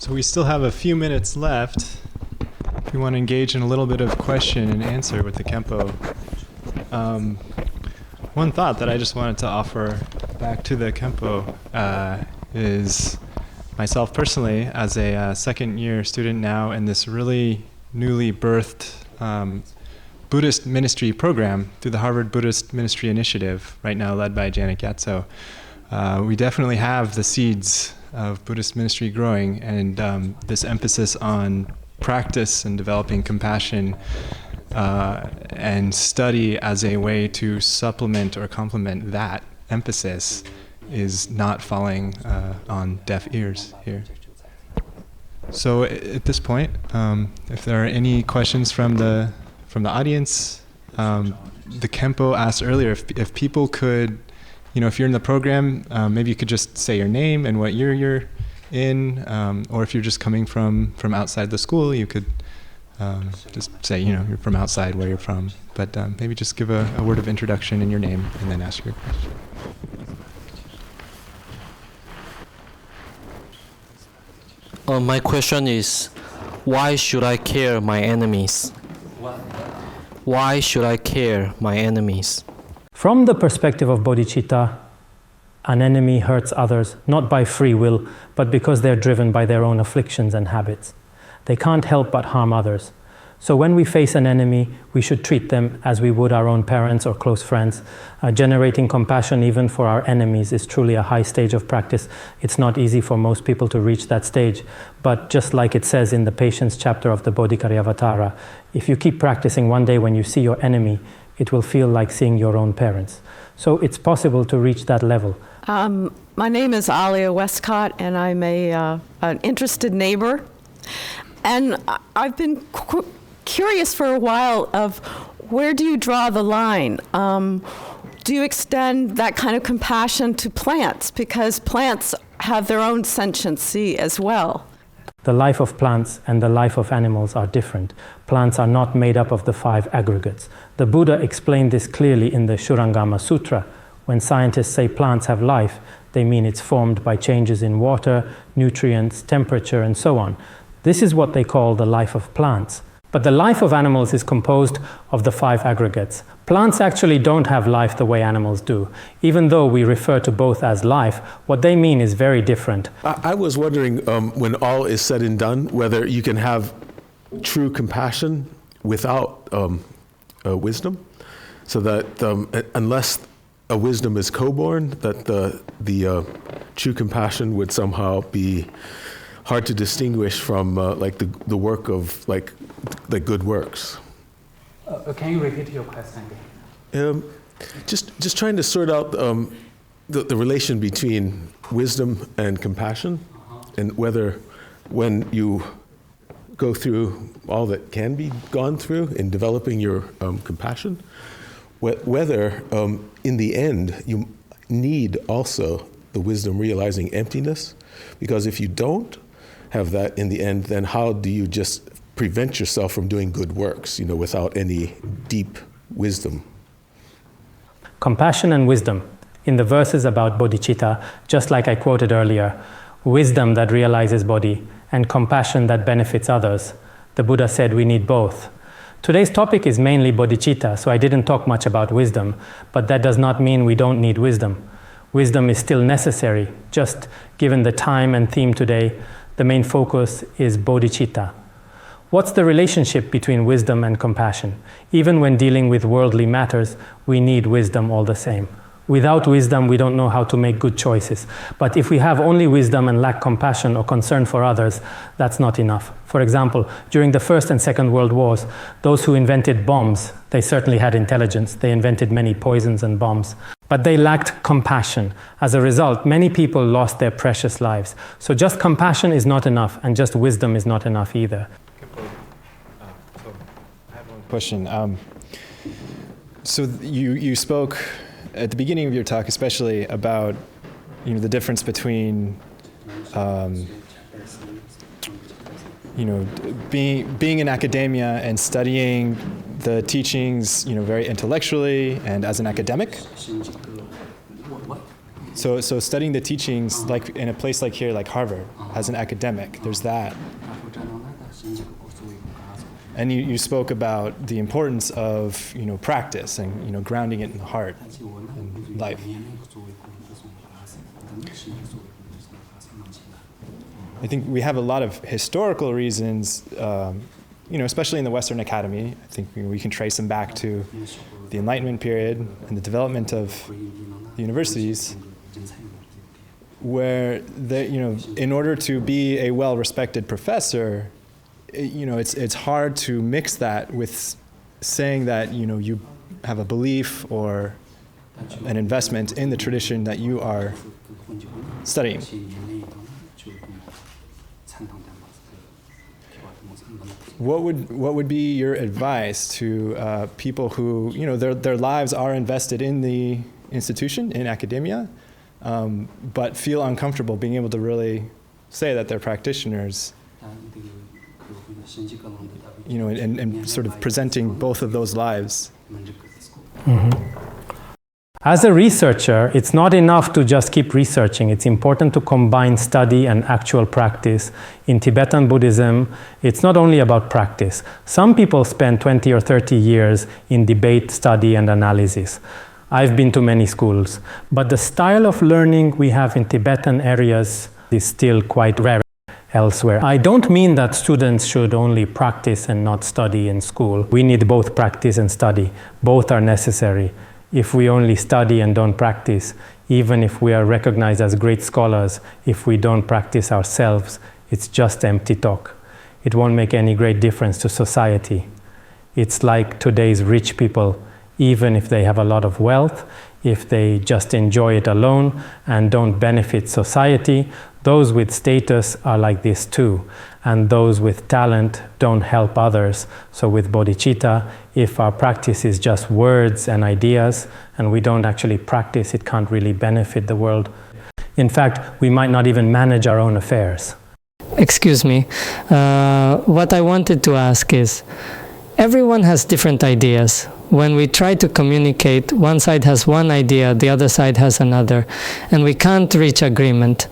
So we still have a few minutes left. If you want to engage in a little bit of question and answer with the Khenpo. One thought that I just wanted to offer back to the Khenpo is myself personally, as a second year student now in this really newly birthed Buddhist ministry program through the Harvard Buddhist Ministry Initiative, right now led by Janet Gyatso. We definitely have the seeds of Buddhist ministry growing, and this emphasis on practice and developing compassion and study as a way to supplement or complement that emphasis is not falling on deaf ears here. So at this point, if there are any questions from the audience, the Khenpo asked earlier if people could, if you're in the program, maybe you could just say your name and what year you're in, or if you're just coming from outside the school, you could just say, you're from outside where you're from. But maybe just give a word of introduction in your name and then ask your question. My question is, why should I care my enemies? Why should I care my enemies? From the perspective of Bodhicitta, an enemy hurts others not by free will, but because they're driven by their own afflictions and habits. They can't help but harm others. So when we face an enemy, we should treat them as we would our own parents or close friends. Generating compassion even for our enemies is truly a high stage of practice. It's not easy for most people to reach that stage. But just like it says in the patience chapter of the Bodhikaryavattara, if you keep practicing, one day when you see your enemy, it will feel like seeing your own parents. So it's possible to reach that level. My name is Alia Westcott, and I'm an interested neighbor. And I've been curious for a while of where do you draw the line? Do you extend that kind of compassion to plants? Because plants have their own sentiency as well. The life of plants and the life of animals are different. Plants are not made up of the 5 aggregates. The Buddha explained this clearly in the Shurangama Sutra. When scientists say plants have life, they mean it's formed by changes in water, nutrients, temperature, and so on. This is what they call the life of plants. But the life of animals is composed of the 5 aggregates. Plants actually don't have life the way animals do. Even though we refer to both as life, what they mean is very different. I was wondering, when all is said and done, whether you can have true compassion without wisdom, so that unless a wisdom is co-born, that the true compassion would somehow be hard to distinguish from the work of the good works. Can you repeat your question? Just trying to sort out the relation between wisdom and compassion, and whether when you go through all that can be gone through in developing your compassion, whether in the end you need also the wisdom realizing emptiness, because if you don't have that in the end, then how do you just prevent yourself from doing good works, without any deep wisdom? Compassion and wisdom. In the verses about bodhicitta, just like I quoted earlier, wisdom that realizes bodhi and compassion that benefits others. The Buddha said we need both. Today's topic is mainly bodhicitta, so I didn't talk much about wisdom, but that does not mean we don't need wisdom. Wisdom is still necessary, just given the time and theme today, the main focus is bodhicitta. What's the relationship between wisdom and compassion? Even when dealing with worldly matters, we need wisdom all the same. Without wisdom, we don't know how to make good choices. But if we have only wisdom and lack compassion or concern for others, that's not enough. For example, during the First and Second World Wars, those who invented bombs, they certainly had intelligence. They invented many poisons and bombs. But they lacked compassion. As a result, many people lost their precious lives. So just compassion is not enough, and just wisdom is not enough either. I have one question. So you spoke at the beginning of your talk, especially about the difference between being in academia and studying the teachings very intellectually and as an academic. So studying the teachings, like in a place like here, like Harvard, as an academic, there's that. And you spoke about the importance of practice and grounding it in the heart and life. I think we have a lot of historical reasons, especially in the Western Academy. I think we can trace them back to the Enlightenment period and the development of the universities, where in order to be a well-respected professor, it's hard to mix that with saying that you have a belief or an investment in the tradition that you are studying. What would be your advice to people who their lives are invested in the institution, in academia, but feel uncomfortable being able to really say that they're practitioners, and sort of presenting both of those lives? Mm-hmm. As a researcher, it's not enough to just keep researching. It's important to combine study and actual practice. In Tibetan Buddhism, it's not only about practice. Some people spend 20 or 30 years in debate, study, and analysis. I've been to many schools, but the style of learning we have in Tibetan areas is still quite rare elsewhere. I don't mean that students should only practice and not study in school. We need both practice and study. Both are necessary. If we only study and don't practice, even if we are recognized as great scholars, if we don't practice ourselves, it's just empty talk. It won't make any great difference to society. It's like today's rich people, even if they have a lot of wealth, if they just enjoy it alone and don't benefit society, those with status are like this too. And those with talent don't help others. So with Bodhicitta, if our practice is just words and ideas, and we don't actually practice, it can't really benefit the world. In fact, we might not even manage our own affairs. Excuse me. What I wanted to ask is, everyone has different ideas. When we try to communicate, one side has one idea, the other side has another, and we can't reach agreement.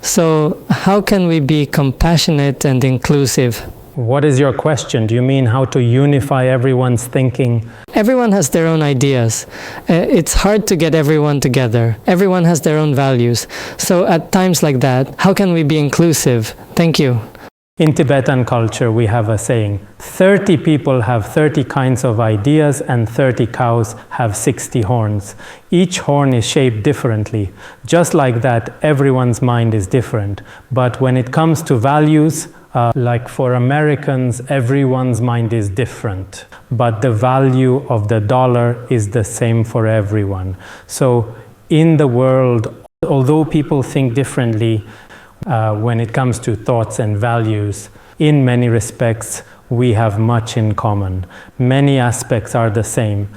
So how can we be compassionate and inclusive? What is your question? Do you mean how to unify everyone's thinking? Everyone has their own ideas. It's hard to get everyone together. Everyone has their own values. So at times like that, how can we be inclusive? Thank you. In Tibetan culture, we have a saying, 30 people have 30 kinds of ideas and 30 cows have 60 horns. Each horn is shaped differently. Just like that, everyone's mind is different. But when it comes to values, like for Americans, everyone's mind is different. But the value of the dollar is the same for everyone. So in the world, although people think differently, when it comes to thoughts and values, in many respects, we have much in common. Many aspects are the same.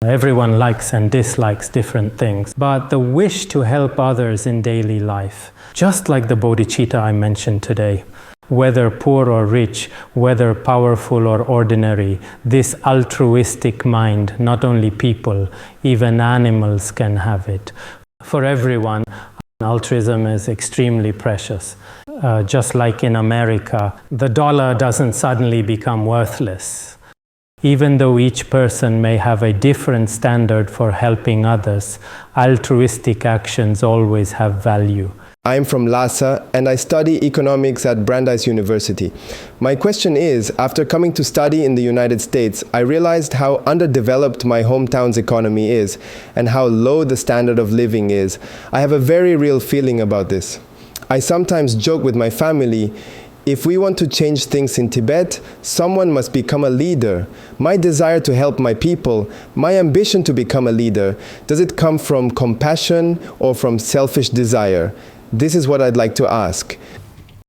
Everyone likes and dislikes different things. But the wish to help others in daily life, just like the Bodhicitta I mentioned today, whether poor or rich, whether powerful or ordinary, this altruistic mind, not only people, even animals can have it. For everyone, altruism is extremely precious. Just like in America, the dollar doesn't suddenly become worthless. Even though each person may have a different standard for helping others, altruistic actions always have value. I'm from Lhasa and I study economics at Brandeis University. My question is, after coming to study in the United States, I realized how underdeveloped my hometown's economy is and how low the standard of living is. I have a very real feeling about this. I sometimes joke with my family, if we want to change things in Tibet, someone must become a leader. My desire to help my people, my ambition to become a leader, does it come from compassion or from selfish desire? This is what I'd like to ask.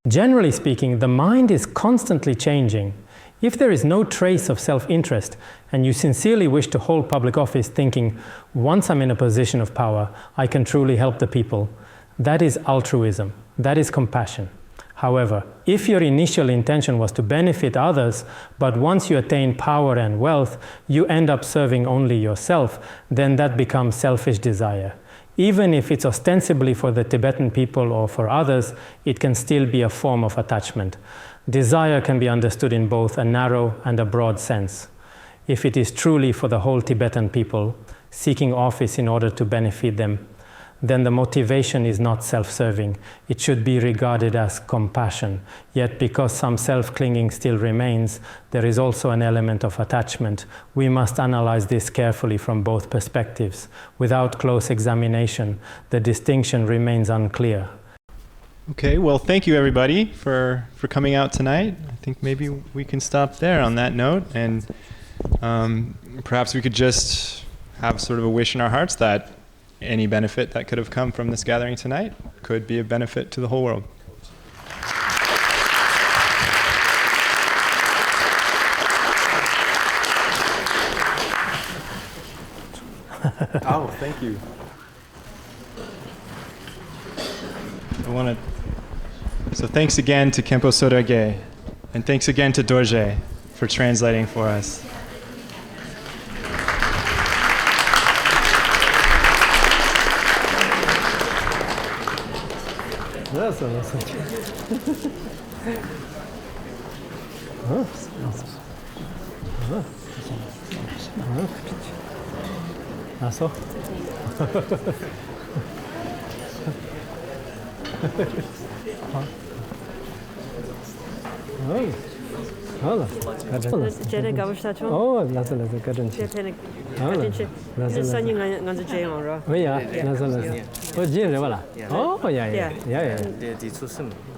Generally speaking, the mind is constantly changing. If there is no trace of self-interest and you sincerely wish to hold public office thinking, once I'm in a position of power, I can truly help the people, that is altruism, that is compassion. However, if your initial intention was to benefit others, but once you attain power and wealth, you end up serving only yourself, then that becomes selfish desire. Even if it's ostensibly for the Tibetan people or for others, it can still be a form of attachment. Desire can be understood in both a narrow and a broad sense. If it is truly for the whole Tibetan people, seeking office in order to benefit them, then the motivation is not self-serving. It should be regarded as compassion. Yet because some self-clinging still remains, there is also an element of attachment. We must analyze this carefully from both perspectives. Without close examination, the distinction remains unclear. Okay, well, thank you everybody for coming out tonight. I think maybe we can stop there on that note, and perhaps we could just have sort of a wish in our hearts that any benefit that could have come from this gathering tonight could be a benefit to the whole world. Oh, thank you. So thanks again to Khenpo Sodargye, and thanks again to Dorje for translating for us.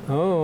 Oh,